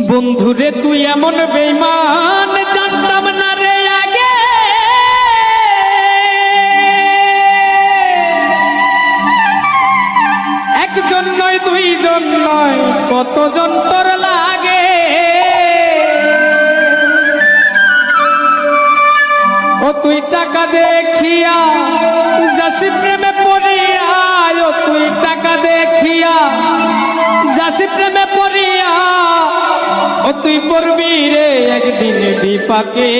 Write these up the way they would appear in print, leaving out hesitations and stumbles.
বন্ধুরে তুই এমন বেঈমান জানতাম না রে আগে। একজন নয় দুইজন নয় কতজন তোর লাগে। ও তুই টাকা দেখিয়া যাসি প্রেমে পড়িয়া, ও তুই টাকা দেখিয়া যাসি প্রেমে পড়িয়া, ও তুই পড়বি রে একদিন বিপাকে।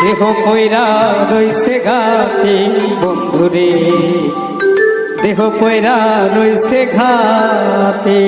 দেহ পয়রা রইছে ঘাটে বন্ধুরে, দেহ পয়রা রইছে ঘাটে।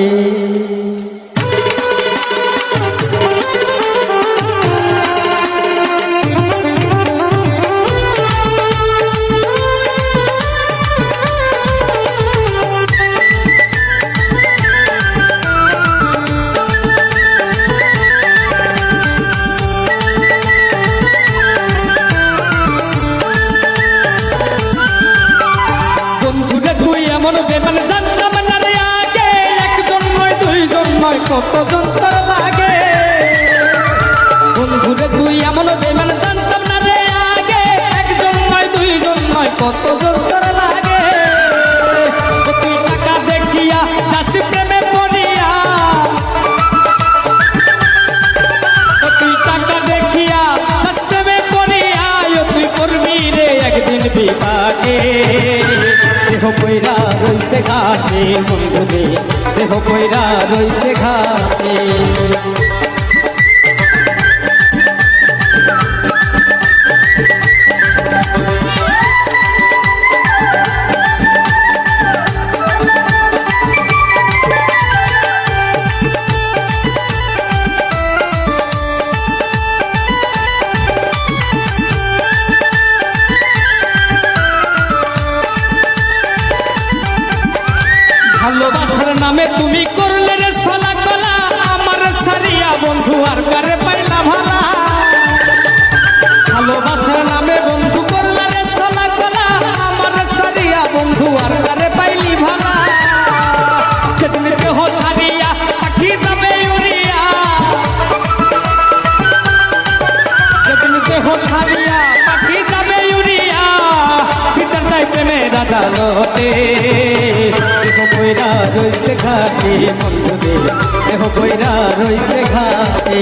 কতজন তোর লাগে বন্ধুরে তুই এমন বেমান জানতাম না রে আগে। একজন নয় দুইজন নয় কতজন তোর লাগে। তুই টাকা দেখিয়া যাসি প্রেমে পড়িয়া, তুই টাকা দেখিয়া যাসি প্রেমে পড়িয়া, তুই পড়বি রে একদিন বিপাকে। দেহ পয়রা রইছে ঘাটে বন্ধুরে, দেহ পয়রা রইছে ঘাটে। ভালোবাসার নামে তুমি করলে রে ছলা কলা, আমার সারিয়া বন্ধু আর কারে পাইলা ভালা। ভালোবাসার নামে বন্ধু করলে রে ছলা কলা, আমার সারিয়া বন্ধু আর কারে পাইলি ভালা। যেদিন দেহ সারিয়া পাখি যাবে উড়িয়া, যেদিন দেহ সারিয়া পাখি যাবে উড়িয়া, বিচার চাই প্রেমের আদালতে। দেহ পয়রা রইছে ঘাটে বন্ধুরে, দেহ পয়রা রইছে ঘাটে।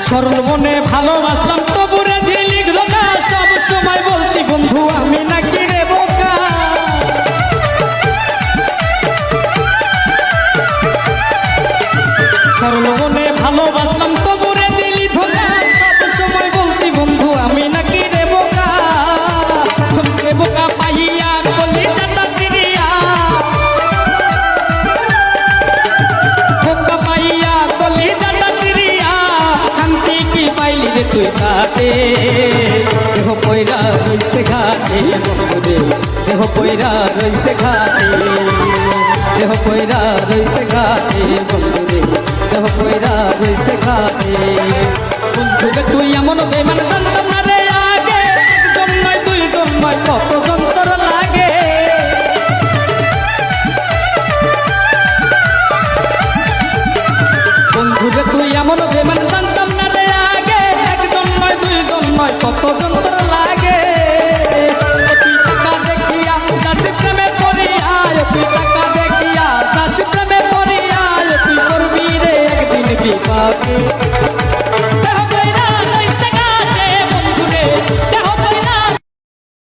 সরল মনে ভালোবাসলাম তবুরে দিলি ধোঁকা, সব সময় বলতি বন্ধু আমি নাকি রে বোকা। সরল মনে ভালোবাসলাম তবুরে দিলি ধোঁকা, সব সময় বলতি বন্ধু আমি নাকি রে বোকা। সবকে বোকা পাইয়া গলি চাটা চিড়িয়া, বোকা পাইয়া গলি চাটা চিড়িয়া, শান্তি কি পাইলি রে তুই ঘাটে। দেহ পয়রা রইছে ঘাটে বন্ধুরে, দেহ পয়রা রইছে ঘাটে। দেহ পয়রা রইছে ঘাটে বন্ধুরে, দেহ পয়রা রইছে ঘাটে। বন্ধুরে তুই এমন বেমান জানতাম না রে আগে। একজন নয় দুইজন নয় কতজন তোর লাগে। বন্ধুরে তুই এমন বেমান জানতাম না রে আগে। একজন নয় দুইজন নয় কতজন